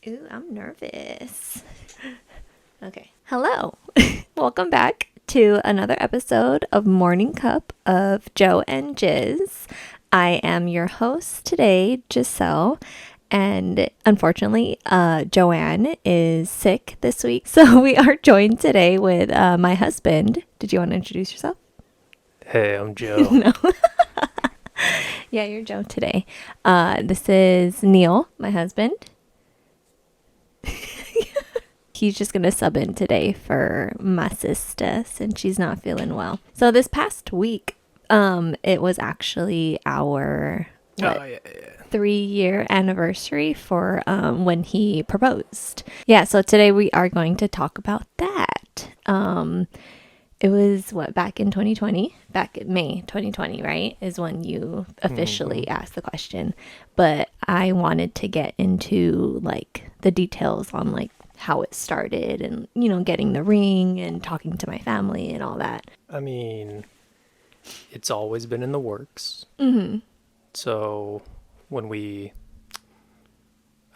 Ooh, I'm nervous. Okay. Hello. Welcome back to another episode of Morning Cup of Joe and Jiz. I am your host today, Jiselle. And unfortunately, Joanne is sick this week. So we are joined today with my husband. Did you want to introduce yourself? Hey, I'm Joe. No. Yeah, you're Joe today. This is Neil, my husband. He's just going to sub in today for my sister since she's not feeling well. So this past week, it was actually our 3-year anniversary for when he proposed. Yeah, so today we are going to talk about that. It was back in 2020, back in May 2020, right? Is when you officially asked the question. But I wanted to get into like the details on like how it started and, you know, getting the ring and talking to my family and all that. I mean, it's always been in the works. So I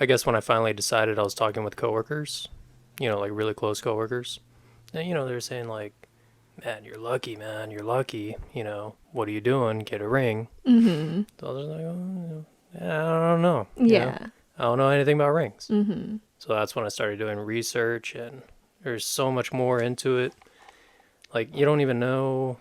guess when I finally decided, I was talking with coworkers, like really close coworkers. And, they're saying like, man, you're lucky, what are you doing? Get a ring. So I was like, oh, yeah, I don't know. I don't know anything about rings. So that's when I started doing research, and there's so much more into it. Like, you don't even know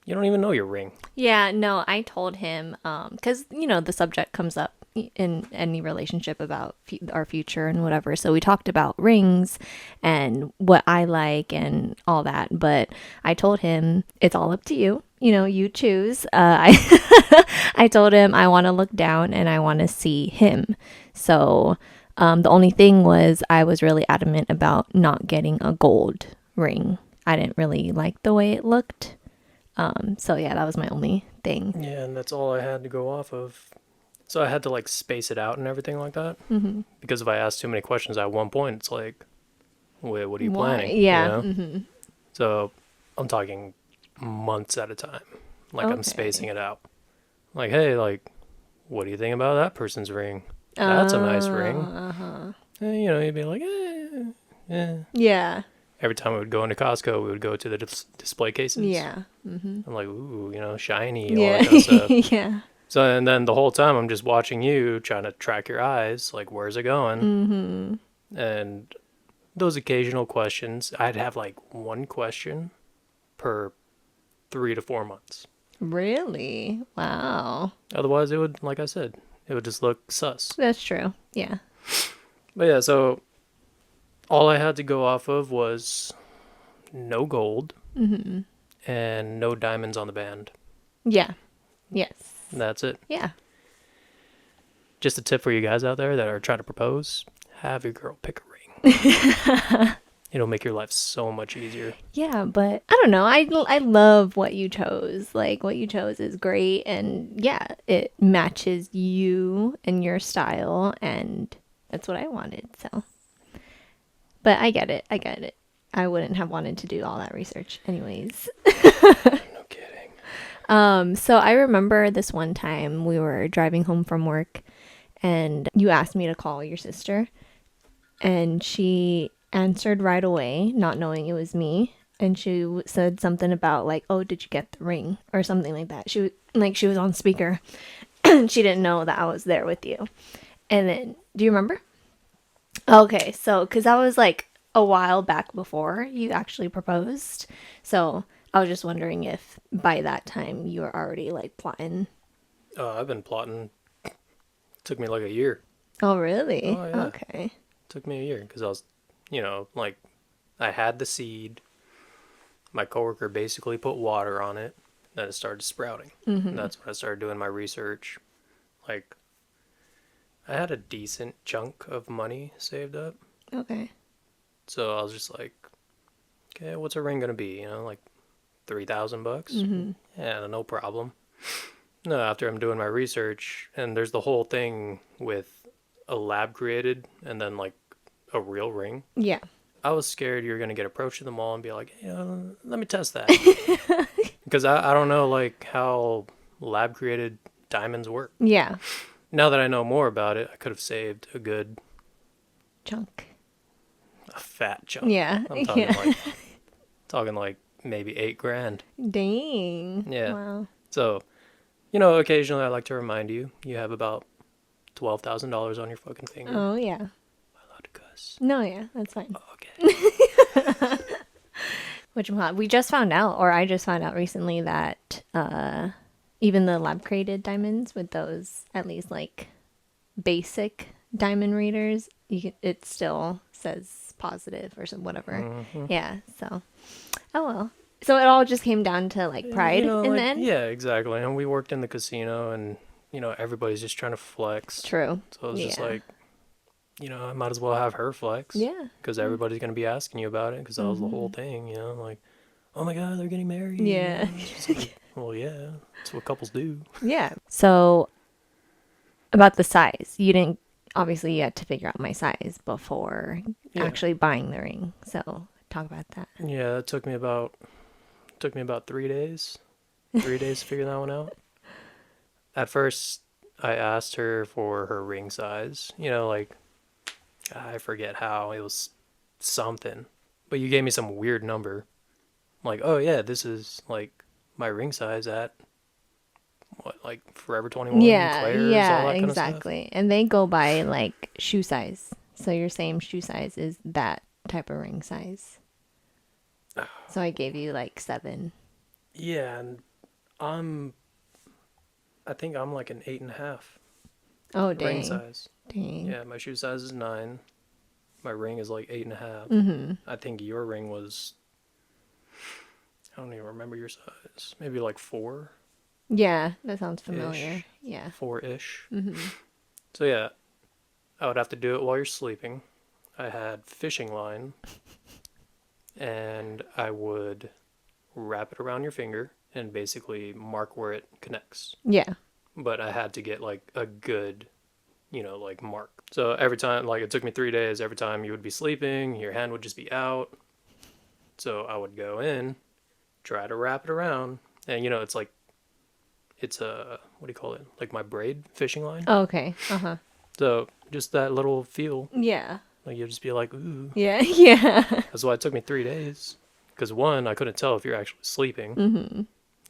your ring. Yeah, no, I told him, because, the subject comes up in any relationship about our future and whatever. So we talked about rings and what I like and all that. But I told him it's all up to you. You choose. I told him I want to look down and I want to see him. So the only thing was I was really adamant about not getting a gold ring. I didn't really like the way it looked. So yeah, that was my only thing. Yeah, and that's all I had to go off of. So I had to like space it out and everything like that. Because if I asked too many questions at one point, it's like, wait, what are you planning? Yeah. So I'm talking months at a time. Like, I'm spacing it out. Like, hey, like, what do you think about that person's ring? That's a nice ring. And, you'd be like, Yeah. Every time we would go into Costco, we would go to the display cases. Yeah. I'm like, ooh, shiny, all Yeah. that kind of stuff. Yeah. So, and then the whole time I'm just watching you, trying to track your eyes, like, where's it going? And those occasional questions, I'd have like one question per 3 to 4 months. Really? Wow. Otherwise, it would, like I said, it would just look sus. That's true. Yeah. But yeah, so all I had to go off of was no gold and no diamonds on the band. Yeah. Yes. And that's it. Yeah. Just a tip for you guys out there that are trying to propose: have your girl pick a ring. It'll make your life so much easier. Yeah, but I don't know. I love what you chose. Like, what you chose is great. And yeah, it matches you and your style. And that's what I wanted. So, but I get it. I wouldn't have wanted to do all that research anyways. No kidding. So I remember this one time we were driving home from work and you asked me to call your sister, and she answered right away, not knowing it was me. And she said something about like, oh, did you get the ring or something like that. She was on speaker and she didn't know that I was there with you. And then, do you remember? Okay. So, cause that was like a while back before you actually proposed. So I was just wondering if by that time you were already like plotting. I've been plotting. Took me like a year. Oh, really? Oh, yeah. Okay. Took me a year because I was, like, I had the seed. My coworker basically put water on it. Then it started sprouting. And that's when I started doing my research. Like, I had a decent chunk of money saved up. Okay. So I was just like, okay, what's a ring gonna be? Like $3,000? Yeah, no problem. No, after I'm doing my research, and there's the whole thing with a lab created and then like a real ring. Yeah. I was scared you were going to get approached at the mall and be like, hey, let me test that. Because I don't know like how lab created diamonds work. Yeah. Now that I know more about it, I could have saved a good chunk. A fat chunk. Yeah. I'm talking Yeah. like maybe $8,000. Dang. Yeah. Wow. So, you know, occasionally I like to remind you, you have about $12,000 on your fucking finger. Oh, yeah. Am I allowed to cuss? No, yeah, that's fine. Oh, okay. We just found out, or I just found out recently that even the lab created diamonds with those at least like basic diamond readers, it still says positive or some whatever. Mm-hmm. Yeah. So, oh well. So it all just came down to like pride You know, in like, the end. yeah, exactly. And we worked in the casino, and you know, everybody's just trying to flex. True. So it's just Yeah. like, you know, I might as well have her flex. Yeah. Because everybody's gonna be asking you about it. Because that was the whole thing. You know, like, oh my God, they're getting married. Yeah. You know? It's just like, well, yeah, that's what couples do. Yeah. So about the size, obviously you had to figure out my size before Yeah. actually buying the ring. So talk about that. Yeah, it took me about 3 days. 3 days to figure that one out. At first, I asked her for her ring size. You know, like, I forget how. It was something. But you gave me some weird number. Like, oh yeah, this is like my ring size at what, like Forever 21, Yeah, Claire's, yeah, all that kind exactly. And they go by like shoe size. So your same shoe size is that type of ring size. So I gave you like 7. Yeah, and I think I'm like an 8.5 Oh, ring dang. size. Dang. Yeah, my shoe size is 9. My ring is like 8.5. Mm-hmm. I think your ring was, I don't even remember your size. Maybe like 4. Yeah, that sounds familiar. Ish. Yeah. 4-ish. Mm-hmm. So yeah, I would have to do it while you're sleeping. I had fishing line, and I would wrap it around your finger and basically mark where it connects. Yeah. But I had to get like a good, you know, like mark. So every time, like it took me 3 days, every time you would be sleeping, your hand would just be out. So I would go in, try to wrap it around, and you know, it's like, it's a, what do you call it? Like my braid fishing line. Oh, okay. Uh-huh. So just that little feel, Yeah. like you'll just be like, ooh. Yeah. Yeah. That's why it took me 3 days. Because one, I couldn't tell if you're actually sleeping. Mm-hmm.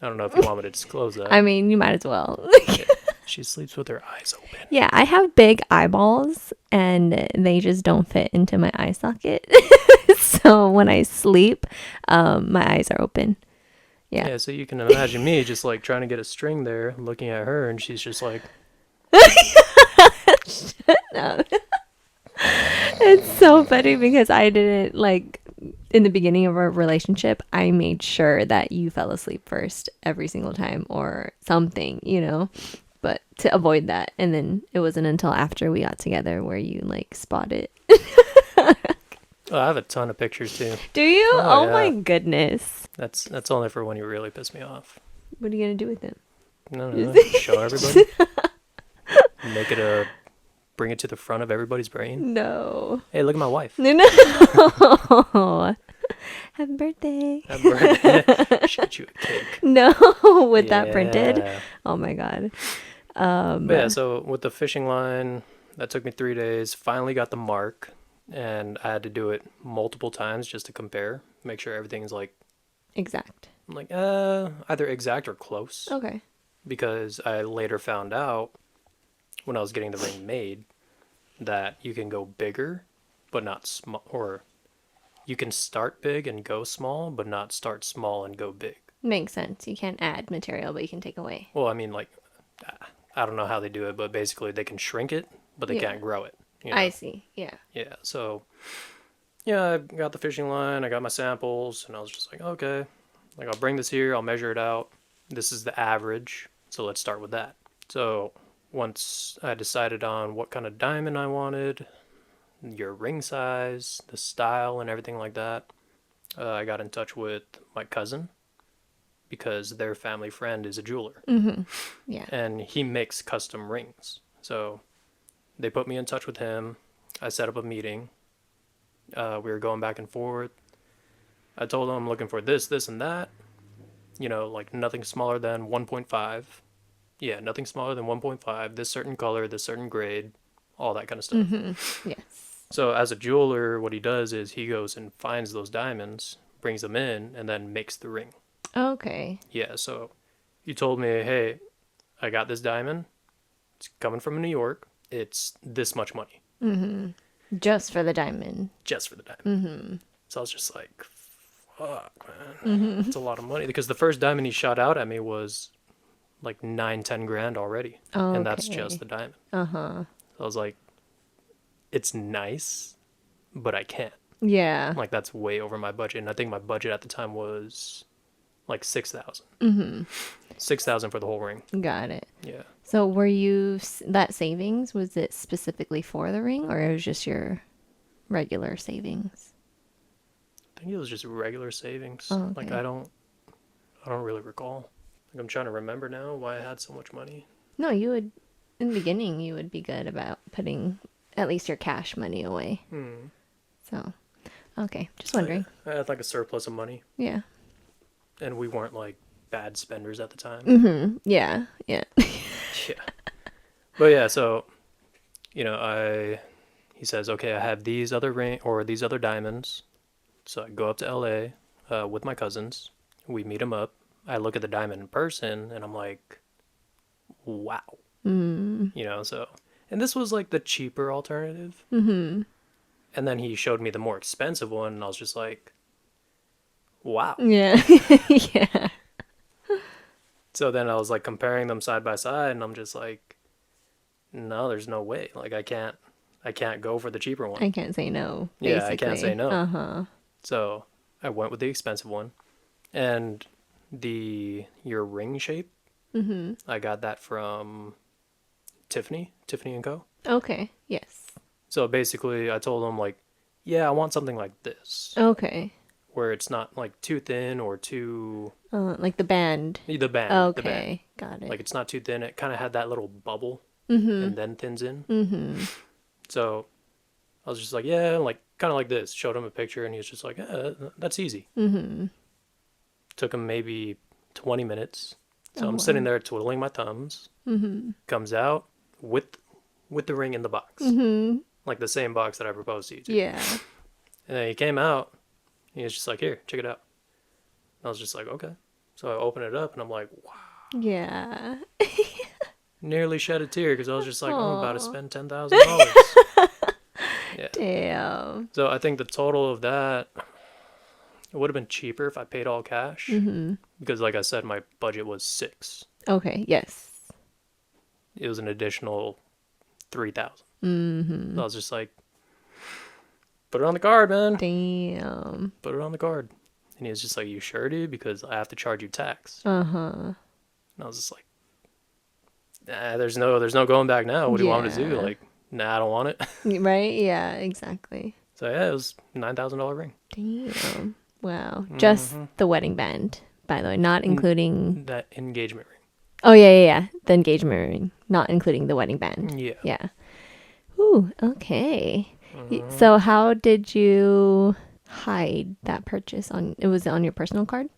I don't know if you want me to disclose that. I mean, you might as well. Yeah. She sleeps with her eyes open. Yeah, I have big eyeballs and they just don't fit into my eye socket. So when I sleep, my eyes are open. Yeah. Yeah, so you can imagine me just like trying to get a string there, looking at her, and she's just like, No. It's so funny because I didn't like in the beginning of our relationship, I made sure that you fell asleep first every single time or something, you know, but to avoid that. And then it wasn't until after we got together where you like spot it. oh, I have a ton of pictures too. Do you? Oh, Oh my yeah. goodness. That's only for when you really piss me off. What are you going to do with them? No, show everybody. Bring it to the front of everybody's brain. No. Hey, look at my wife. No. Happy birthday. Happy birthday. She got you a cake. No, with that printed. Yeah. Oh my God. But yeah, so with the fishing line, that took me 3 days. Finally got the mark, and I had to do it multiple times just to compare, make sure everything's like Exact. either exact or close. Okay. Because I later found out when I was getting the ring made that you can go bigger, but not small, or you can start big and go small, but not start small and go big. Makes sense. You can't add material, but you can take away. Well, I mean, like, I don't know how they do it, but basically they can shrink it, but they Yeah. can't grow it. You know? I see. Yeah. Yeah, so, yeah, I got the fishing line, I got my samples, and I was just like, okay, like, I'll bring this here, I'll measure it out. This is the average, so let's start with that. So, once I decided on what kind of diamond I wanted, your ring size, the style, and everything like that, I got in touch with my cousin because their family friend is a jeweler. Mm-hmm. Yeah. And he makes custom rings. So they put me in touch with him. I set up a meeting. We were going back and forth. I told him I'm looking for this, this, and that. You know, like nothing smaller than 1.5. Yeah, nothing smaller than 1.5. This certain color, this certain grade, all that kind of stuff. Mm-hmm. Yes. So as a jeweler, what he does is he goes and finds those diamonds, brings them in, and then makes the ring. Okay. Yeah, so you told me, hey, I got this diamond. It's coming from New York. It's this much money. Mm-hmm. Just for the diamond. Just for the diamond. Mm-hmm. So I was just like, fuck, man. It's a lot of money. Because the first diamond he shot out at me was like 9-10 grand already. Okay. And that's just the diamond. Uh-huh. So I was like, it's nice, but I can't. Yeah. Like, that's way over my budget. And I think my budget at the time was like 6,000. 6,000 for the whole ring. Got it. Yeah. So were you, that savings, was it specifically for the ring, or it was just your regular savings? I think it was just regular savings. Oh, okay. Like, I don't really recall. Like, I'm trying to remember now why I had so much money. No, you would, in the beginning, you would be good about putting at least your cash money away. So, okay, just wondering. I had like a surplus of money. Yeah. And we weren't like bad spenders at the time. Mm-hmm. Yeah. Yeah. Yeah. But yeah, so, he says, okay, I have these other diamonds. So I go up to LA with my cousins. We meet them up. I look at the diamond in person and I'm like, wow. So, and this was like the cheaper alternative. Mm-hmm. And then he showed me the more expensive one and I was just like, wow. Yeah. Yeah. So then I was like comparing them side by side and I'm just like, no, there's no way. Like I can't go for the cheaper one. I can't say no. Yeah, Basically. I can't say no. Uh-huh. So I went with the expensive one. And your ring shape, I got that from Tiffany & Co. Okay. Yes. So basically I told them like, yeah, I want something like this. Okay. Where it's not like too thin or too... Like the band. The band. Okay. The band. Got it. Like it's not too thin. It kind of had that little bubble and then thins in. So I was just like, yeah, like kind of like this. Showed him a picture and he was just like, yeah, that's easy. Took him maybe 20 minutes. So I'm sitting there twiddling my thumbs. Comes out with the ring in the box. Like the same box that I proposed to you to. Yeah. And then he came out. He was just like, here, check it out. I was just like, okay. So I open it up and I'm like, wow. Yeah. Nearly shed a tear because I was just like, I'm about to spend $10,000. Yeah. Damn. So I think the total of that, it would have been cheaper if I paid all cash. Because like I said, my budget was 6. Okay. Yes. It was an additional 3,000. So I was just like, put it on the card, man. Damn. Put it on the card. And he was just like, you sure, dude? Because I have to charge you tax. Uh-huh. And I was just like, nah, there's no going back now. What do you want me to do? Like, nah, I don't want it. Right? Yeah, exactly. So yeah, it was $9,000 ring. Damn. Wow. Just the wedding band, by the way, not including... That engagement ring. Oh, yeah. The engagement ring, not including the wedding band. Yeah. Yeah. Ooh, okay. So how did you hide that purchase it was on your personal card?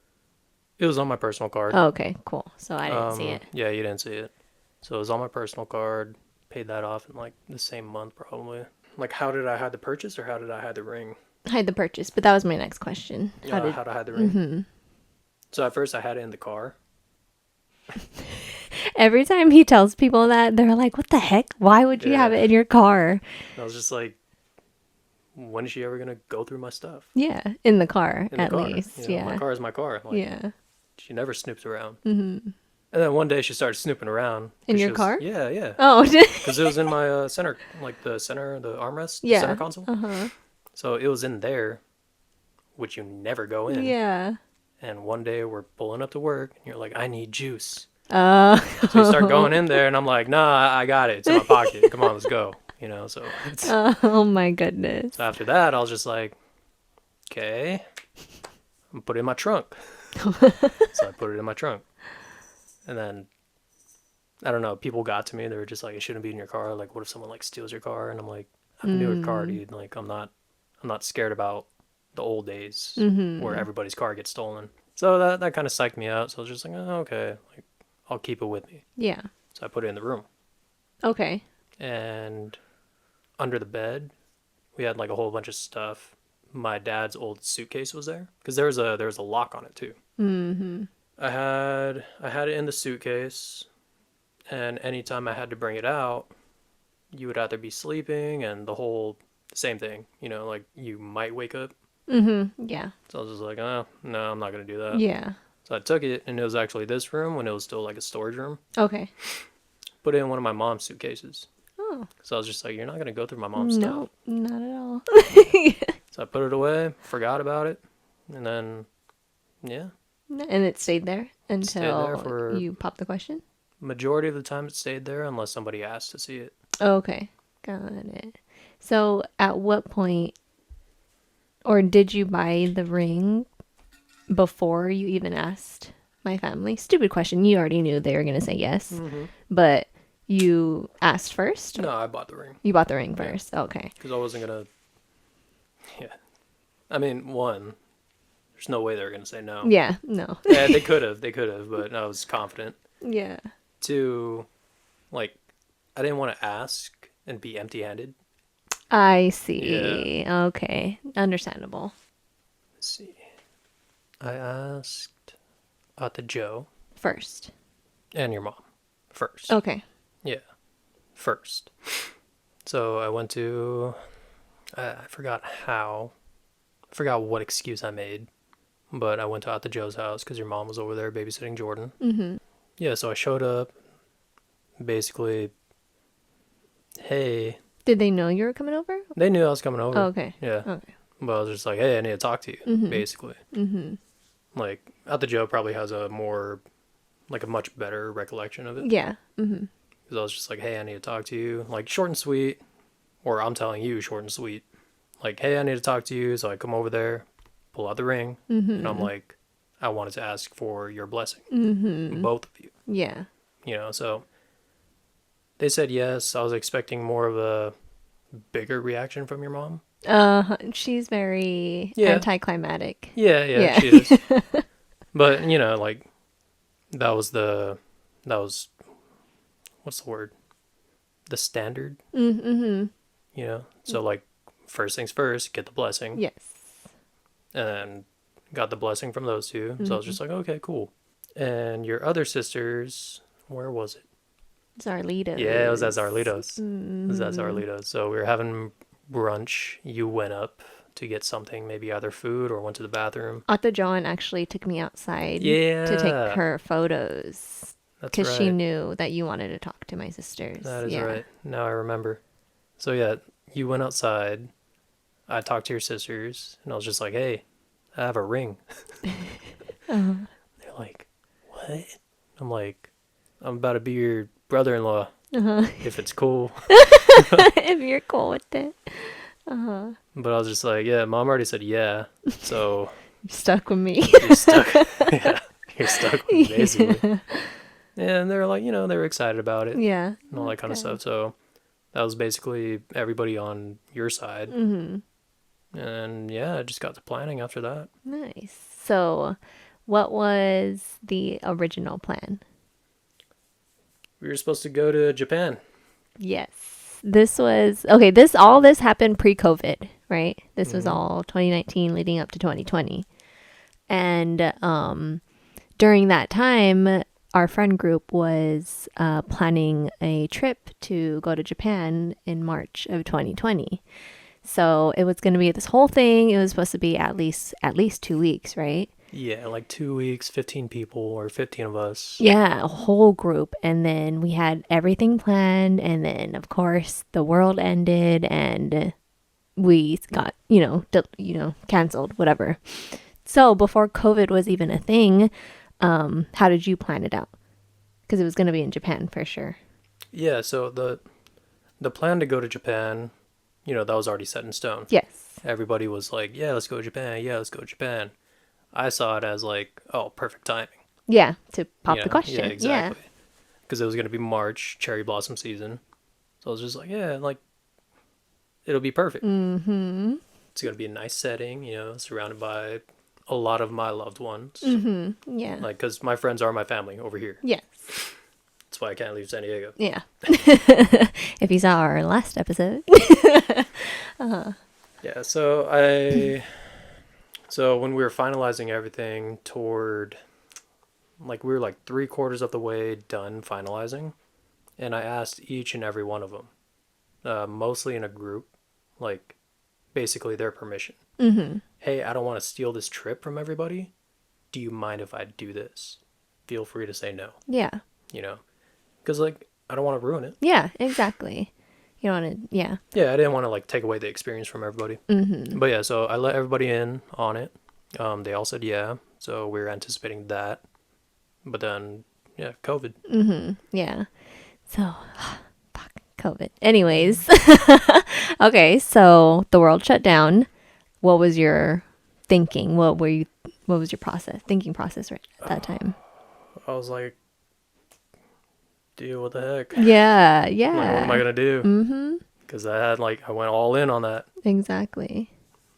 It was on my personal card. Oh, okay, cool. So I didn't see it. Yeah, you didn't see it. So it was on my personal card. Paid that off in like the same month probably. Like how did I hide the purchase or how did I hide the ring? Hide the purchase, but that was my next question. How to hide the ring? So at first I had it in the car. Every time he tells people that, they're like, what the heck? Why would you have it in your car? And I was just like, when is she ever going to go through my stuff? Yeah, in the car, in at the car. least. You know, Yeah. My car is my car. Like, yeah. She never snoops around. And then one day she started snooping around. In your car? Yeah, yeah. Oh. Because it was in my center, like the armrest, the center console. Uh-huh. So it was in there, which you never go in. Yeah. And one day we're pulling up to work and you're like, I need juice. Oh. So you start going in there and I'm like, nah, I got it. It's in my pocket. Come on, let's go. So it's... Oh my goodness. So after that, I was just like, okay, I'm put it in my trunk. So I put it in my trunk. And then, I don't know, people got to me. They were just like, it shouldn't be in your car. Like, what if someone like steals your car? And I'm like, I have a newer car, dude. Like, I'm not scared about the old days where everybody's car gets stolen. So that kind of psyched me out. So I was just like, oh, okay, like, I'll keep it with me. Yeah. So I put it in the room. Okay. And under the bed we had like a whole bunch of stuff. My dad's old suitcase was there because there was a lock on it too. Mm-hmm. I had it in the suitcase, and anytime I had to bring it out, you would either be sleeping and the whole same thing, like you might wake up. Mm-hmm. Yeah. So I was just like, oh no, I'm not gonna do that. Yeah. So I took it, and it was actually this room when it was still like a storage room. Okay. Put it in one of my mom's suitcases. Oh. So I was just like, you're not going to go through my mom's stuff. No, not at all. So I put it away, forgot about it, and then, yeah. And it stayed there until Stayed there for you popped the question? majority of the time it stayed there unless somebody asked to see it. Okay. Got it. So at what point, or did you buy the ring before you even asked my family? Stupid question. You already knew they were going to say yes. Mm-hmm. But you asked first? No, I bought the ring. You bought the ring first. Yeah. Okay. Because I wasn't going to, yeah. I mean, one, there's no way they were going to say no. Yeah, no. Yeah, they could have, but I was confident. Yeah. Two, like, I didn't want to ask and be empty-handed. I see. Yeah. Okay. Understandable. Let's see. I asked Aunt Joe. First. And your mom. First. Okay. Yeah. First. So I went to... I forgot how. I forgot what excuse I made. But I went to Aunt Joe's house because your mom was over there babysitting Jordan. Mm-hmm. Yeah, so I showed up. Basically, hey... Did they know you were coming over? They knew I was coming over. Oh, okay. Yeah. Okay. But I was just like, hey, I need to talk to you, mm-hmm. basically. Mm-hmm. Like, Aunt Joe probably has a much better recollection of it. Yeah. Mm-hmm. Because I was just like, hey, I need to talk to you. Like, short and sweet. Or I'm telling you, short and sweet. Like, hey, I need to talk to you. So I come over there, pull out the ring. Mm-hmm. And I'm like, I wanted to ask for your blessing. Mm-hmm. Both of you. Yeah. So they said yes. I was expecting more of a bigger reaction from your mom. She's very Yeah. anticlimactic. Yeah, she is. But, like, that was what's the word? The standard. Mm-hmm. So, like, first things first, get the blessing. Yes. And got the blessing from those two. Mm-hmm. So I was just like, okay, cool. And your other sisters, where was it? Zarlitos. Yeah, it was at Zarlitos. Mm-hmm. It was at Zarlitos. So we were having brunch. You went up to get something, maybe either food or went to the bathroom. Aunt Joan actually took me outside Yeah. to take her photos. That's Because right. she knew that you wanted to talk to my sisters. That is right. Now I remember. So yeah, you went outside. I talked to your sisters, and I was just like, hey, I have a ring. Uh-huh. They're like, what? I'm like, I'm about to be your brother-in-law, Uh-huh. if it's cool. If you're cool with it. Uh-huh. But I was just like, yeah, mom already said yeah, so You're stuck with me. you're stuck. Yeah, you're stuck with me, basically. Yeah, and they were like, they were excited about it Yeah. and all that kind of stuff. So that was basically everybody on your side. Mm-hmm. And yeah, I just got to planning after that. Nice. So, what was the original plan? We were supposed to go to Japan. Yes. This was okay, all this happened pre-COVID, right? This was all 2019 leading up to 2020. And during that time, our friend group was planning a trip to go to Japan in March of 2020. So it was going to be this whole thing. It was supposed to be at least 2 weeks, right? Yeah, like 2 weeks, 15 people or 15 of us. Yeah, a whole group. And then we had everything planned. And then, of course, the world ended and we got, canceled, whatever. So before COVID was even a thing, how did you plan it out? Because it was going to be in Japan for sure. Yeah, so the plan to go to Japan, that was already set in stone. Yes. Everybody was like, yeah, let's go to Japan. Yeah, let's go to Japan. I saw it as like, oh, perfect timing. Yeah, to pop the question. Yeah, exactly. Because it was going to be March, cherry blossom season. So I was just like, yeah, like, it'll be perfect. Mm-hmm. It's going to be a nice setting, surrounded by a lot of my loved ones. Mm-hmm. Yeah. Like, because my friends are my family over here. Yes. That's why I can't leave San Diego. Yeah. If you saw our last episode. Yeah, so when we were finalizing everything toward, like, we were like 3/4 of the way done finalizing, and I asked each and every one of them, mostly in a group, like, basically their permission. Mm-hmm. Hey, I don't want to steal this trip from everybody. Do you mind if I do this? Feel free to say no, Yeah. you know? Because, like, I don't want to ruin it. Yeah, exactly. You don't want to, yeah. Yeah, I didn't want to, like, take away the experience from everybody. Mm-hmm. But yeah, so I let everybody in on it. They all said yeah, so we were anticipating that. But then, yeah, COVID. Mm-hmm. Yeah. So, fuck, COVID. Anyways. Okay, so the world shut down. What was your thinking? What was your thinking process right at that time? I was like, dude, what the heck? Yeah, Like, what am I yeah. gonna do? Mm-hmm. Because I went all in on that. Exactly.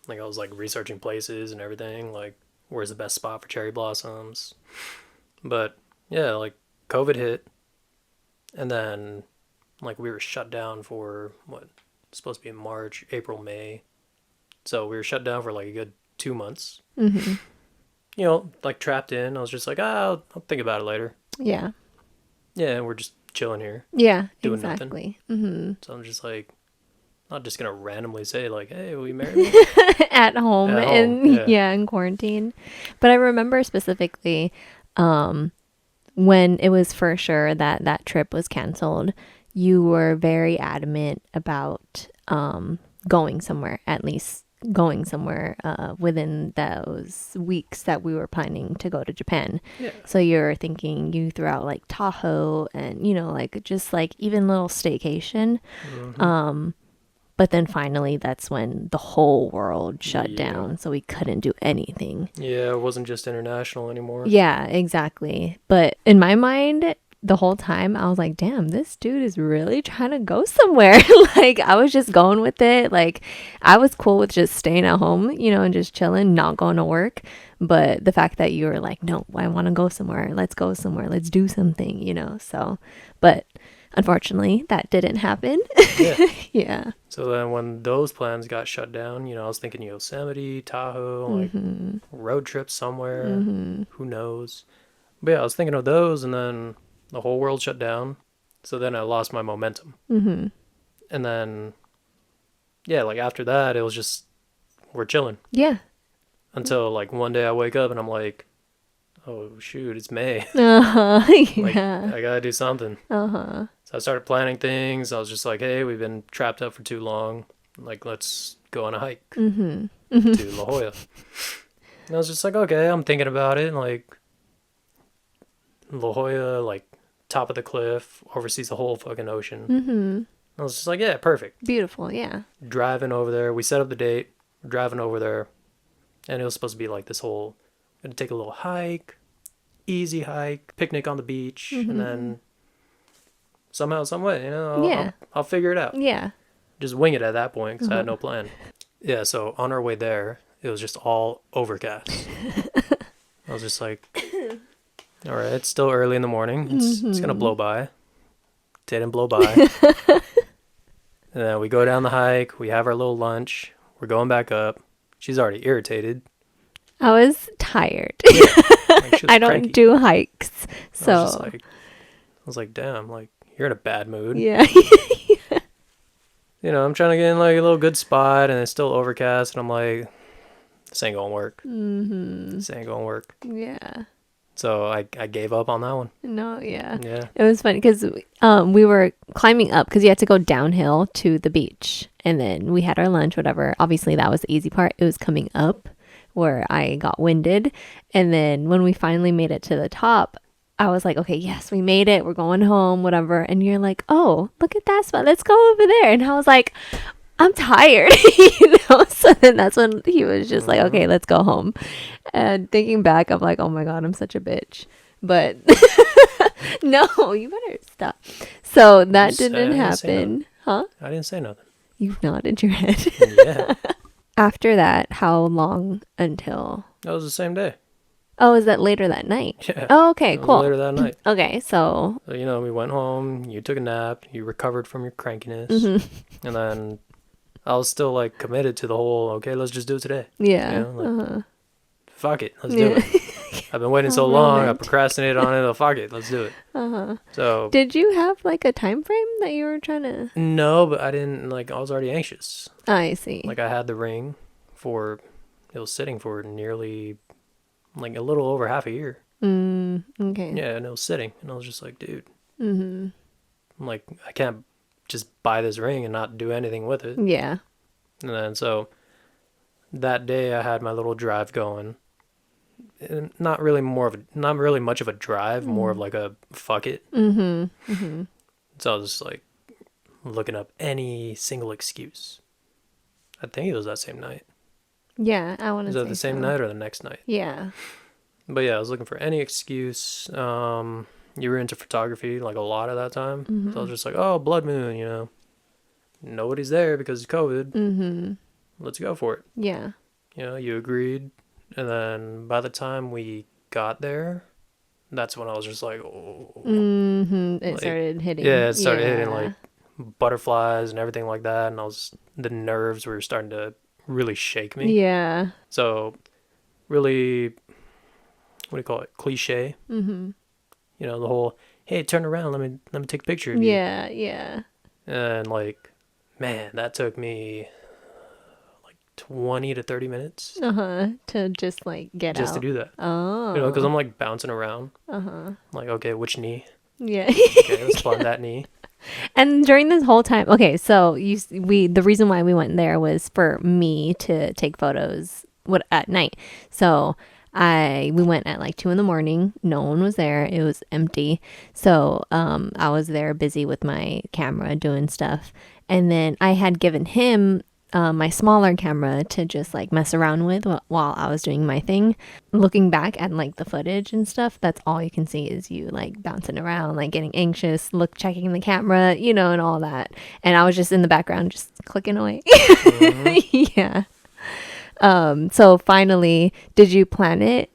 Like, I was like researching places and everything. Like, where's the best spot for cherry blossoms? But yeah, like, COVID hit, and then like we were shut down for what? It's supposed to be in March, April, May. So we were shut down for like a good 2 months. Mm-hmm. You know, like trapped in. I was just like, I'll think about it later. Yeah. Yeah, and we're just chilling here, Yeah, doing nothing. exactly. Mm-hmm. So I'm just like, not just gonna randomly say like, "Hey, will you marry me?" At home At home, and yeah. in quarantine. But I remember specifically when it was for sure that that trip was canceled, you were very adamant about going somewhere, at least going somewhere within those weeks that we were planning to go to Japan. Yeah. So you're thinking, you threw out like Tahoe and, like just like even little staycation. Mm-hmm. But then finally, that's when the whole world shut Yeah. down. So we couldn't do anything. Yeah, it wasn't just international anymore. Yeah, exactly. But in my mind, the whole time, I was like, damn, this dude is really trying to go somewhere. Like, I was just going with it. Like, I was cool with just staying at home, and just chilling, not going to work. But the fact that you were like, no, I want to go somewhere. Let's go somewhere. Let's do something. So, but unfortunately, that didn't happen. Yeah. Yeah. So then when those plans got shut down, I was thinking Yosemite, Tahoe, like road trip somewhere. Mm-hmm. Who knows? But yeah, I was thinking of those, and then the whole world shut down. So then I lost my momentum. Mm-hmm. And then, yeah, like after that, it was just, we're chilling. Yeah. Until like one day I wake up and I'm like, oh shoot, it's May. Uh-huh. Like, Yeah. I gotta do something. Uh-huh. So I started planning things. I was just like, hey, we've been trapped up for too long. Like, let's go on a hike Mm-hmm. to La Jolla. And I was just like, okay, I'm thinking about it. Like, La Jolla, like, top of the cliff, oversees the whole fucking ocean. Mm-hmm. I was just like, yeah, perfect. Beautiful, yeah. Driving over there. We set up the date. We're driving over there. And it was supposed to be like this whole, gonna take a little hike, easy hike, picnic on the beach, and then somehow, some way, I'll figure it out. Yeah. Just wing it at that point because I had no plan. Yeah, so on our way there, it was just all overcast. I was just like, all right, it's still early in the morning. It's gonna blow by. Didn't blow by. And then we go down the hike. We have our little lunch. We're going back up. She's already irritated. I was tired. Yeah, like she was I don't cranky. do hikes. So I was like, damn, like you're in a bad mood. yeah. I'm trying to get in like a little good spot, and it's still overcast, and I'm like, this ain't gonna work. Mm-hmm. This ain't gonna work. Yeah. So I gave up on that one. No, yeah. Yeah. It was funny because we were climbing up because you had to go downhill to the beach. And then we had our lunch, whatever. Obviously, that was the easy part. It was coming up where I got winded. And then when we finally made it to the top, I was like, okay, yes, we made it. We're going home, whatever. And you're like, oh, look at that spot. Let's go over there. And I was like, I'm tired, So then that's when he was just like, okay, let's go home. And thinking back, I'm like, oh my God, I'm such a bitch. But no, you better stop. So that didn't happen. Huh? I didn't say nothing. You nodded your head. Yeah. After that, how long until? That was the same day. Oh, is that later that night? Yeah. Oh, okay, It was cool. later that night. Okay, so. So, we went home. You took a nap. You recovered from your crankiness. Mm-hmm. And then I was still like committed to the whole, okay, let's just do it today. Yeah. You know, like, fuck it, let's do Yeah. it. I've been waiting How so long, I romantic. procrastinated on it. Oh, fuck it, let's do it. So Did you have like a time frame that you were trying to? no, but I didn't like. I was already anxious. I see. Like I had the ring for, it was sitting for nearly like a little over half a year. Okay. Yeah, and it was sitting, and I was just like, dude, Mm-hmm. like I can't just buy this ring and not do anything with it. Yeah. And then so that day I had my little drive going. And not really much of a drive, more of like a fuck it. Mm-hmm. Mm-hmm. So I was just like looking up any single excuse. I think it was that same night. Yeah, I want to Was say that the same so. night or the next night? Yeah. But yeah, I was looking for any excuse. You were into photography like a lot at that time. Mm-hmm. So I was just like, oh, blood moon, you know. Nobody's there because of COVID. Mm-hmm. Let's go for it. Yeah. You know, you agreed. And then by the time we got there, that's when I was just like, oh. Mm-hmm. It Like, started hitting. yeah, it started hitting Yeah. like butterflies and everything like that. And the nerves were starting to really shake me. Yeah. So, really, what do you call it? Cliche. Mm-hmm. You know, the whole, hey, turn around, let me take a picture of you. Yeah. Yeah. And like, man, that took me like 20 to 30 minutes To just like get just to out. do that. Oh. You know, because I'm like bouncing around. Uh-huh. Like, okay, which knee? Yeah. Okay, let's find that knee. And during this whole time, okay, so the reason why we went there was for me to take photos at night. So we went at like 2 a.m. No one was there. It was empty. So I was there busy with my camera doing stuff. And then I had given him my smaller camera to just like mess around with while I was doing my thing. Looking back at like the footage and stuff, that's all you can see is you like bouncing around, like getting anxious, checking the camera, you know, and all that. And I was just in the background, just clicking away. Yeah. So finally, did you plan it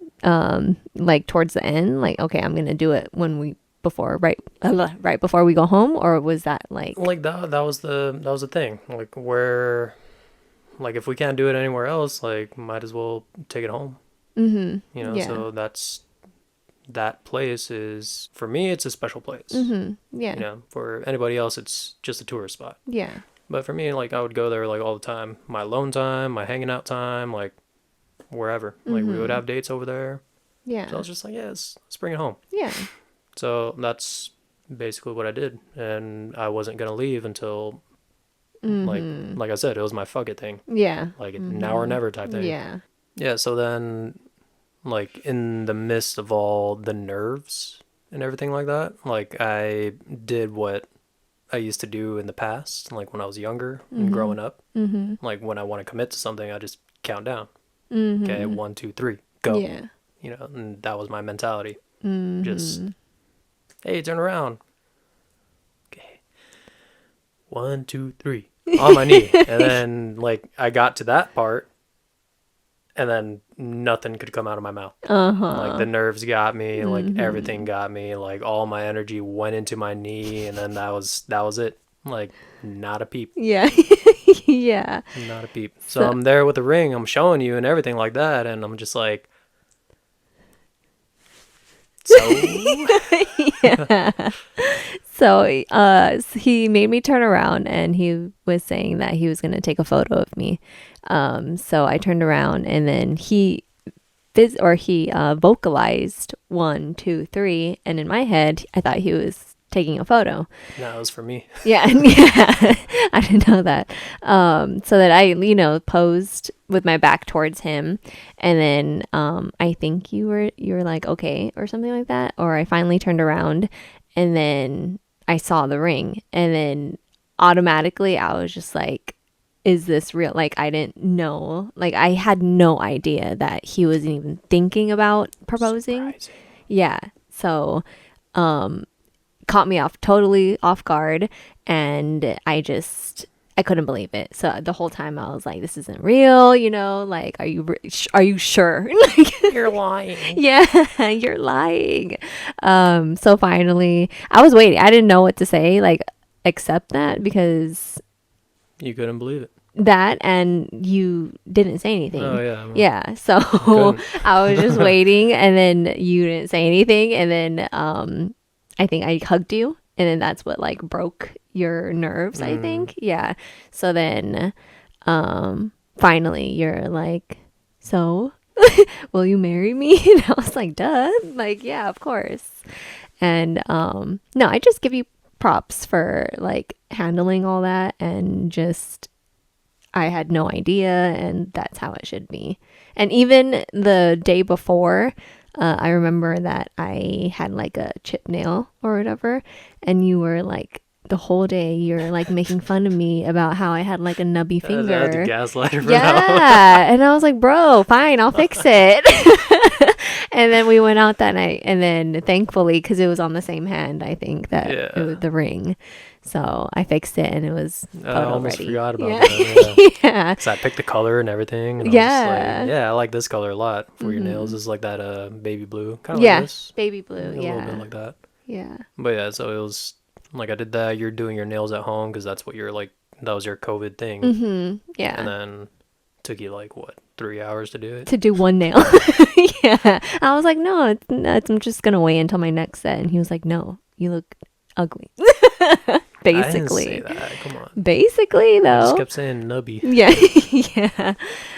like towards the end? Like, okay, I'm gonna do it right before we go home, or was that like that was the thing. Like where, like if we can't do it anywhere else, like might as well take it home. You know, Yeah. so that place is, for me, it's a special place. Yeah. You know, for anybody else, it's just a tourist spot. Yeah. But for me, like I would go there like all the time. My alone time, my hanging out time, like wherever. Like we would have dates over there. Yeah. So I was just like, yeah, let's bring it home. Yeah. So that's basically what I did. And I wasn't going to leave until, like I said, it was my fuck it thing. Yeah. Like now or never type thing. Yeah. Yeah, so then, like, in the midst of all the nerves and everything like that, like, I did what I used to do in the past, like, when I was younger and growing up. Like, when I want to commit to something, I just count down. Okay, 1, 2, 3, go. Yeah. You know, and that was my mentality. Just, hey, turn around. Okay. 1, 2, 3. On my knee. And then, like, I got to that part, and then nothing could come out of my mouth. Like the nerves got me, like everything got me, like all my energy went into my knee, and then that was it. Like not a peep. Yeah. Yeah. Not a peep. So I'm there with the ring, I'm showing you and everything like that, and I'm just like, so Yeah. So he made me turn around, and he was saying that he was going to take a photo of me. So I turned around, and then he vocalized 1, 2, 3, and in my head I thought he was taking a photo. that was for me. Yeah. Yeah. I didn't know that. So that I, posed with my back towards him, and then I think you were like, okay, or something like that, or I finally turned around, and then I saw the ring, and then automatically I was just like, is this real? Like, I didn't know, like I had no idea that he wasn't even thinking about proposing. Surprising. Yeah. So caught me totally off guard, and I couldn't believe it. So the whole time I was like, this isn't real, like, are you sure? Like, You're lying. yeah, you're lying. So finally I was waiting. I didn't know what to say, like, except that, because You couldn't believe it. that, and you didn't say anything. Oh yeah. Well, Yeah, so I was just waiting, and then you didn't say anything, and then I think I hugged you, and then that's what like broke your nerves, I think. Yeah. So then finally you're like, so will you marry me? And I was like, duh, like, yeah, of course. And no, I just give you props for like handling all that, and just I had no idea, and that's how it should be. And even the day before, I remember that I had like a chip nail or whatever, and you were like, the whole day you're like making fun of me about how I had like a nubby I had to finger. gaslight her for Yeah, and I was like, bro, fine, I'll fix it. And then we went out that night, and then thankfully, because it was on the same hand, I think that it was the ring. So I fixed it, and it was I almost ready. forgot about Yeah. that. Yeah. Yeah. So I picked the color and everything. And I was Yeah. just like, I like this color a lot for your nails. It's like that baby blue, kind of Yeah. like this. Baby blue. A little bit Yeah. like that. Yeah. But yeah, so it was like I did that. You're doing your nails at home because that's what you're like. That was your COVID thing. Mm-hmm. Yeah. And then took you like what 3 hours to do it. To do one nail. Yeah. I was like, no, I'm just gonna wait until my next set. And he was like, no, you look ugly. Basically. I didn't say that. Come on. Basically, I just though. kept saying nubby. Yeah. Yeah.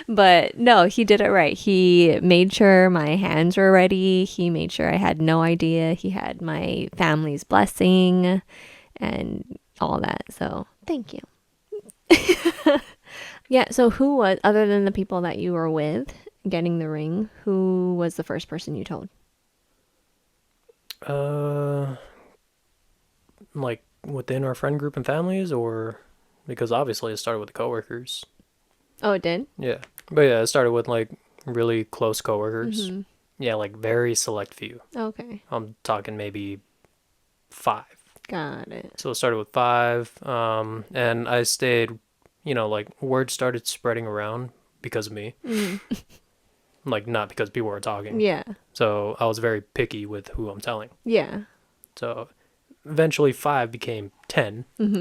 But no, he did it right. He made sure my hands were ready. He made sure I had no idea. He had my family's blessing and all that. So thank you. Yeah. So who was, other than the people that you were with getting the ring, who was the first person you told? Like within our friend group and families, or because obviously it started with the coworkers. Oh, it did? Yeah, but yeah, it started with like really close coworkers. Mm-hmm. Yeah, like very select few. Okay. I'm talking maybe 5. Got it. So it started with 5, and I stayed. Like word started spreading around because of me. Mm. Like not because people were talking. Yeah. So I was very picky with who I'm telling. Yeah. So eventually 5 became 10. Mm-hmm.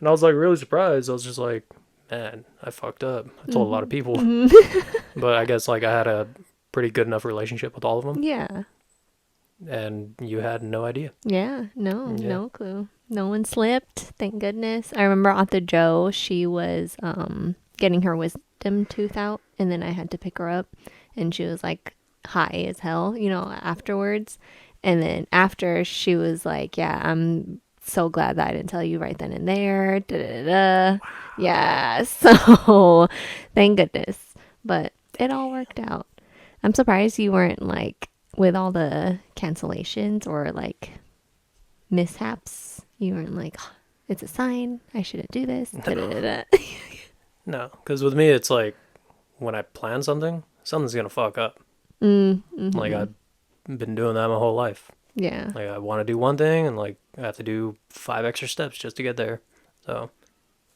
And I was like really surprised. I was just like, man, I fucked up. I told a lot of people. But I guess like I had a pretty good enough relationship with all of them. Yeah. And you had no idea. Yeah. No clue. No one slipped. Thank goodness. I remember Aunt Jo, she was getting her wisdom tooth out, and then I had to pick her up, and she was like high as hell, afterwards. And then after, she was like, yeah, I'm so glad that I didn't tell you right then and there. Da, da, da, da. Wow. Yeah. So thank goodness. But it all worked out. I'm surprised you weren't like with all the cancellations or like mishaps. You weren't like, oh, it's a sign. I shouldn't do this. Da, da, da, da. No, because with me, it's like when I plan something, something's going to fuck up. Mm-hmm. Like I've been doing that my whole life. Yeah. Like I want to do one thing and like I have to do 5 extra steps just to get there. So,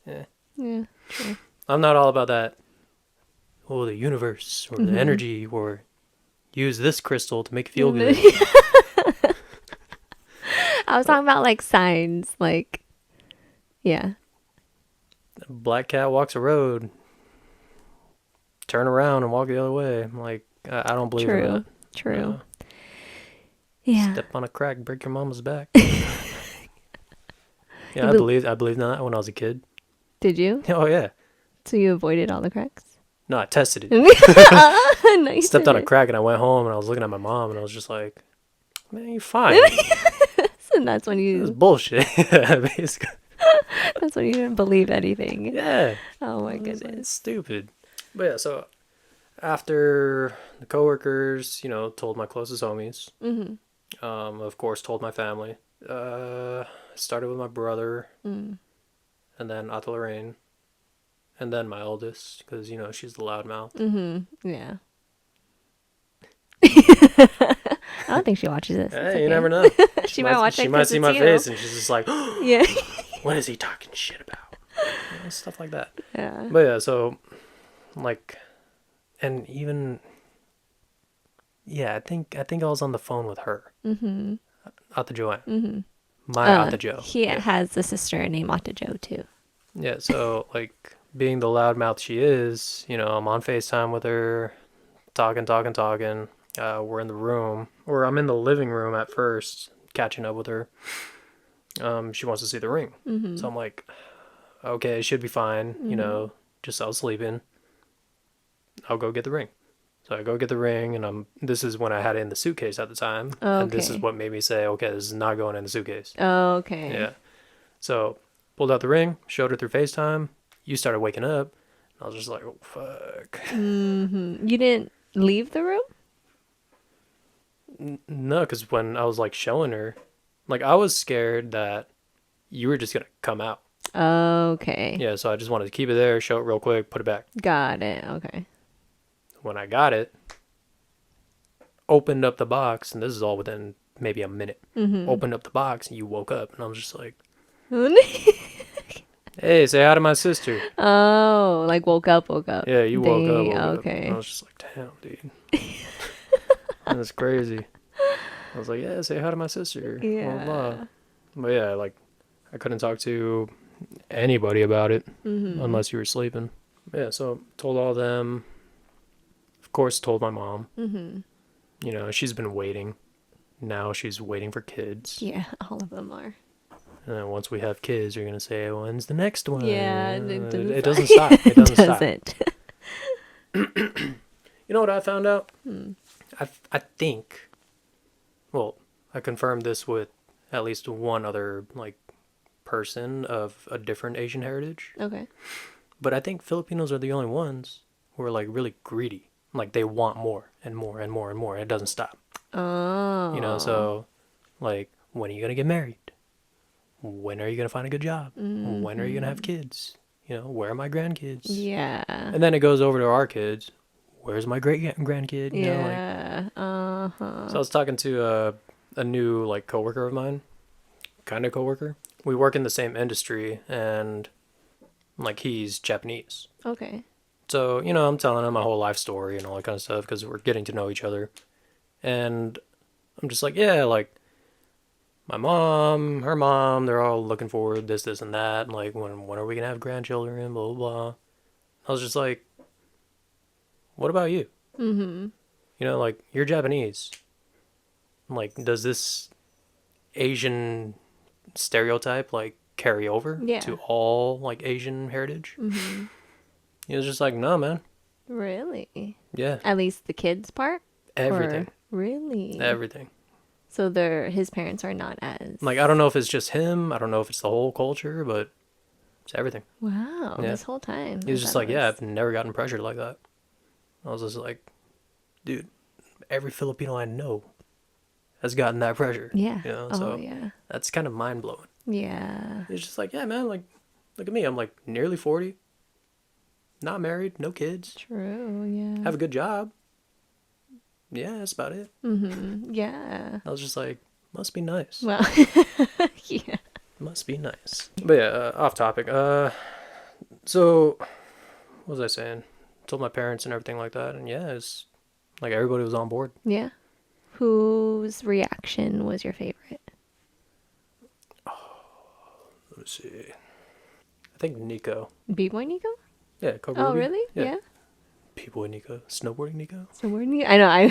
yeah. Yeah. True. I'm not all about that. Oh, the universe or the energy or use this crystal to make you feel good. I was talking about like signs, like, yeah. Black cat walks a road. Turn around and walk the other way. I'm like, I don't believe in that. True. Yeah. Step on a crack, break your mama's back. Yeah, I believed in that when I was a kid. Did you? Oh yeah. So you avoided all the cracks? No, I tested it. Nice. Stepped on a crack and I went home and I was looking at my mom and I was just like, man, you're fine. And that's when It was you bullshit. Basically. that's when you didn't believe anything. Yeah. Oh my It's goodness. stupid. But yeah, so after the coworkers, told my closest homies. Of course, told my family. Started with my brother, and then Ata Lorraine, and then my eldest, because she's the loudmouth. Yeah. I don't think she watches this. Hey, you never know. She might watch it. She might see my face, and she's just like, yeah. "What is he talking shit about?" Stuff like that. Yeah. But yeah, so like, and even I think I was on the phone with her. Ata Joanne. My Ata Jo. He has a sister named Aunt Jo too. Yeah, so like being the loudmouth she is, I'm on FaceTime with her, talking. We're in the room, or I'm in the living room at first, catching up with her. She wants to see the ring. Mm-hmm. So I'm like, okay, it should be fine. Mm-hmm. Giselle's sleeping. I'll go get the ring. So I go get the ring, and this is when I had it in the suitcase at the time. Okay. And this is what made me say, okay, this is not going in the suitcase. Okay. Yeah. So pulled out the ring, showed her through FaceTime. You started waking up. And I was just like, oh, fuck. Mm-hmm. You didn't leave the room? No, because when I was like showing her, like I was scared that you were just going to come out. Okay. Yeah, so I just wanted to keep it there, show it real quick, put it back. Got it. Okay. When I got it, opened up the box, and this is all within maybe a minute. Mm-hmm. Opened up the box, and you woke up, and I was just like, hey, say hi to my sister. Oh, like woke up. Yeah, you woke up. Okay. And I was just like, damn, dude. That's crazy. I was like, yeah, say hi to my sister. Yeah. Blah, blah. But yeah, like, I couldn't talk to anybody about it unless you were sleeping. Yeah, so told all them. Of course, told my mom. Mm-hmm. She's been waiting. Now she's waiting for kids. Yeah, all of them are. And then once we have kids, you're going to say, when's the next one? Yeah, it doesn't stop. It doesn't stop. You know what I found out? I think, well, I confirmed this with at least one other, like, person of a different Asian heritage. Okay. But I think Filipinos are the only ones who are, like, really greedy. Like, they want more and more and more and more. It doesn't stop. Oh. So, like, when are you going to get married? When are you going to find a good job? Mm-hmm. When are you going to have kids? Where are my grandkids? Yeah. And then it goes over to our kids. Where's my great grandkid? Yeah. Uh-huh. So I was talking to a new, like, coworker of mine. Kind of coworker. We work in the same industry, and, like, he's Japanese. Okay. So, I'm telling him my whole life story and all that kind of stuff because we're getting to know each other. And I'm just like, yeah, like, my mom, her mom, they're all looking forward to this, and that. And, like, when are we going to have grandchildren, blah, blah, blah. I was just like, what about you? Mm-hmm. Like, you're Japanese. Like, does this Asian stereotype, like, carry over to all, like, Asian heritage? Mm-hmm. He was just like, no, man. Really? Yeah. At least the kids part? Everything. Or really? Everything. So his parents are not as... Like, I don't know if it's just him. I don't know if it's the whole culture, but it's everything. Wow. Yeah. This whole time. He was just like, yeah, I've never gotten pressured like that. I was just like, dude, every Filipino I know has gotten that pressure. Yeah. So yeah. that's kind of mind-blowing. Yeah. It's just like, yeah, man, like, look at me. I'm like nearly 40. Not married, no kids. True, yeah. Have a good job. Yeah, that's about it. Mm-hmm. Yeah. I was just like, must be nice. Well, yeah. Must be nice. But yeah, off topic. So, what was I saying? Told my parents and everything like that, and yeah, it's like everybody was on board. Yeah. Whose reaction was your favorite? Let me see. I think Nico. B-Boy Nico? Yeah, Cobra Oh, Ruby. really? Yeah. B-Boy Nico. Snowboarding Nico. Snowboarding Nico? I know.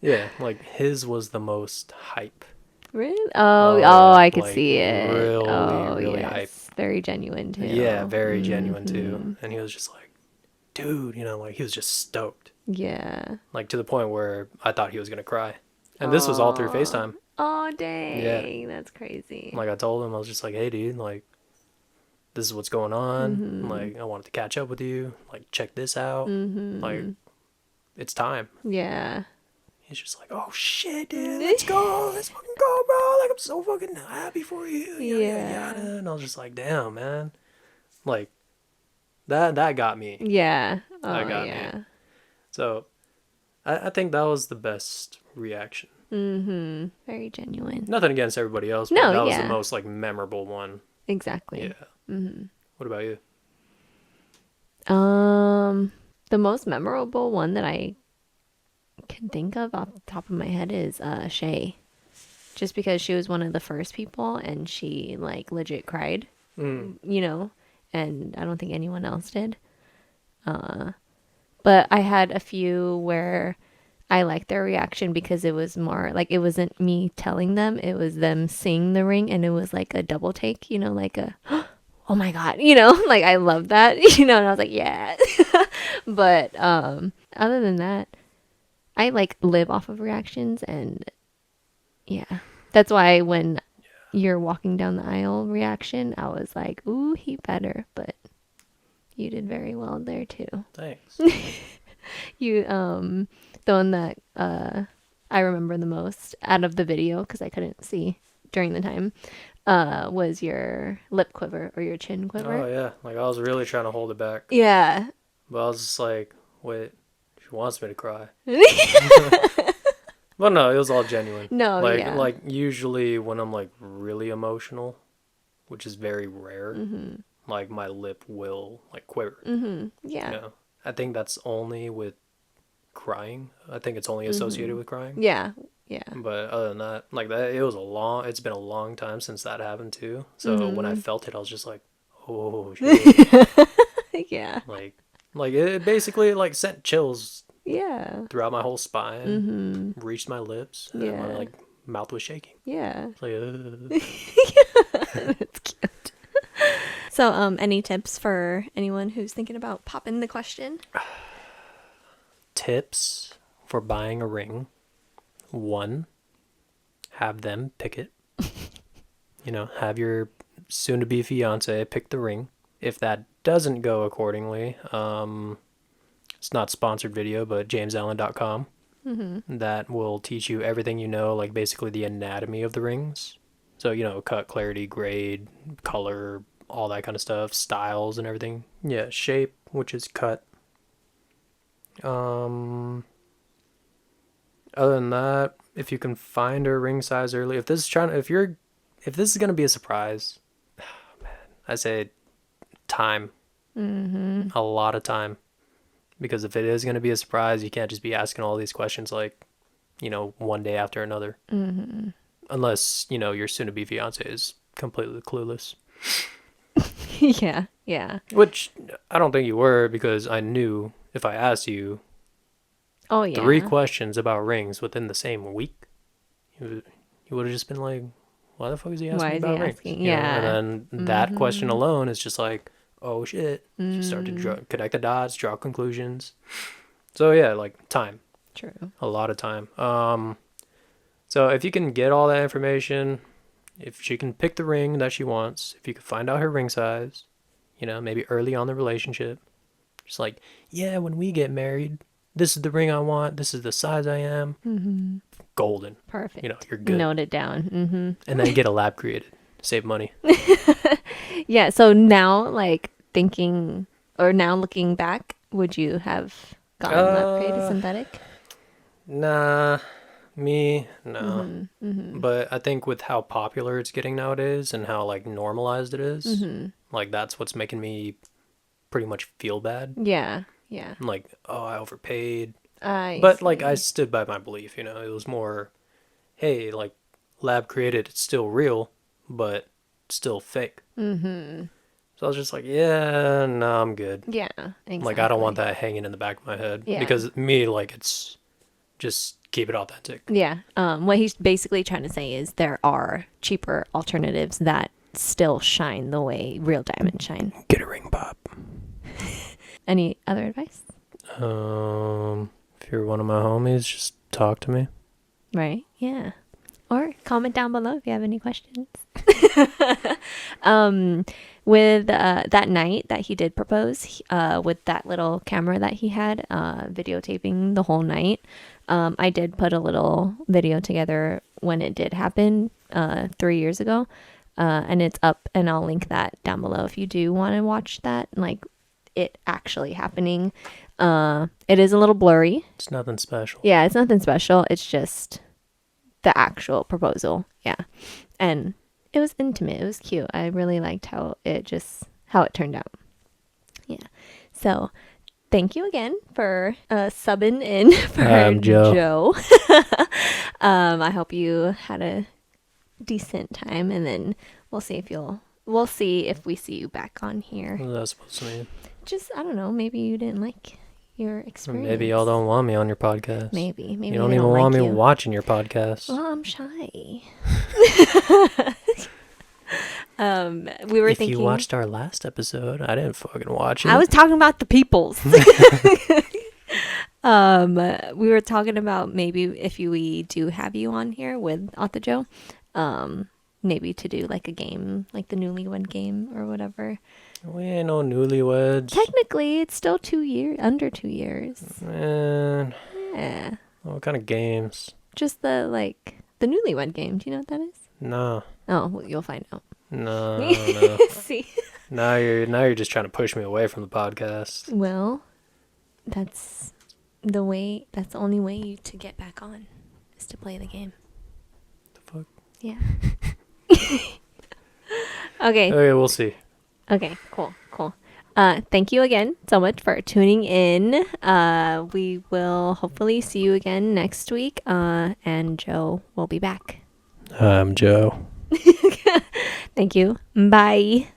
Yeah, like his was the most hype. Really? Oh, I could like, see it. Really yes. hype. Very genuine, too. Yeah, very genuine, too. And he was just like, dude, like he was just stoked. Yeah. Like to the point where I thought he was going to cry. And this was all through FaceTime. Oh, dang. Yeah. That's crazy. Like I told him, I was just like, hey, dude, like, this is what's going on. Like, I wanted to catch up with you. Like, check this out. Like, it's time. Yeah. He's just like, oh, shit, dude, let's go. Let's fucking go, bro. Like, I'm so fucking happy for you. Yada, yada. And I was just like, damn, man. Like, that got me. Yeah. That got me. So, I think that was the best reaction. Mm-hmm. Very genuine. Nothing against everybody else, but No, that was the most, like, memorable one. Exactly. Yeah. Mm-hmm. What about you? The most memorable one that I can think of off the top of my head is Shay. Just because she was one of the first people and she like legit cried. and I don't think anyone else did. But I had a few where I liked their reaction because it was more like, it wasn't me telling them, it was them seeing the ring, and it was like a double take, you know, like a, oh my God, you know, like I love that, you know, and I was like, yeah. But other than that, I like live off of reactions, and yeah, that's why when you're walking down the aisle reaction, I was like, ooh, he better, but you did very well there too. Thanks. You the one that I remember the most out of the video, because I couldn't see during the time, was your lip quiver or your chin quiver. Oh yeah, like I was really trying to hold it back. Yeah. But I was just like, wait, she wants me to cry. But no, it was all genuine. No, like yeah. like usually when I'm like really emotional, which is very rare, like my lip will like quiver. Yeah. You know? I think that's only with crying. I think it's only associated with crying. Yeah. Yeah. But other than that, like that, it's been a long time since that happened too. So when I felt it, I was just like, oh shit. Yeah. Like it basically like sent chills Yeah. throughout my whole spine, reached my lips, and my Yeah. like mouth was shaking. Yeah. Like, That's cute. So, any tips for anyone who's thinking about popping the question? tips for buying a ring. 1, have them pick it. You know, have your soon-to-be fiance pick the ring. If that doesn't go accordingly, it's not sponsored video, but jamesallen.com. That will teach you everything you know, like basically the anatomy of the rings. So, you know, cut, clarity, grade, color, all that kind of stuff, styles and everything. Yeah, shape, which is cut. Other than that, if you can find a ring size early, if this is gonna be a surprise, man, I say time. A lot of time. Because if it is gonna be a surprise, you can't just be asking all these questions like, you know, one day after another. Unless, you know, your soon-to-be fiance is completely clueless. Yeah. Yeah. Which I don't think you were, because I knew if I asked you Oh, yeah. 3 questions about rings within the same week, you would have just been like, why the fuck is he asking Why me is he about rings? asking? You know? Yeah. And then that question alone is just like, oh shit. You start to connect the dots, draw conclusions. So yeah, like time. True. A lot of time. So if you can get all that information, if she can pick the ring that she wants, if you can find out her ring size, you know, maybe early on in the relationship, just like, yeah, when we get married, this is the ring I want, this is the size I am. Golden. Perfect. You know, you're good. Note it down. And then get a lab created. Save money. Yeah. So now, like thinking, or now looking back, would you have gotten lab created synthetic? Nah, me, no. But I think with how popular it's getting nowadays and how like normalized it is, like that's what's making me pretty much feel bad. Yeah. Yeah. I'm like, oh, I overpaid. But Like I stood by my belief, you know. It was more, hey, like lab created, it's still real, but still fake. So I was just like, yeah, no, I'm good. Yeah. Exactly. Like I don't want that hanging in the back of my head. Yeah. Because me, like it's just keep it authentic. Yeah. What he's basically trying to say is there are cheaper alternatives that still shine the way real diamonds shine. Get a ring, Bob. Any other advice? If you're one of my homies, just talk to me. Right. Yeah. Or comment down below if you have any questions. With that night that he did propose, with that little camera that he had, videotaping the whole night, I did put a little video together when it did happen 3 years ago, and it's up, and I'll link that down below if you do want to watch that, like it actually happening. It is a little blurry. It's nothing special. Yeah, it's nothing special. It's just the actual proposal. Yeah. And it was intimate. It was cute. I really liked how it turned out. Yeah. So thank you again for subbing in for I'm Joe. I hope you had a decent time, and then we'll see if you'll we'll see if we see you back on here. What is that supposed to mean? Just, I don't know, maybe you didn't like your Or experience. maybe y'all don't want me on your podcast. Maybe You don't they even like want me you. watching your podcast. Well, I'm shy. We were if thinking. you watched our last episode, I didn't fucking watch it. I was talking about the peoples. We were talking about maybe if we do have you on here with Author Joe, maybe to do like a game, like the Newlywed Game or whatever. We ain't no newlyweds. Technically, it's still 2 years, under 2 years. Man, Yeah, what kind of games? just the Newlywed Game. Do you know what that is? No, Oh, well, you'll find out. no. See. Now you're just trying to push me away from the podcast. Well, that's the way. That's the only way to get back on is to play the game. The fuck? Yeah. Okay. Okay, we'll see. Okay. Cool. Thank you again so much for tuning in. We will hopefully see you again next week. And Joe will be back. I'm Joe. Thank you. Bye.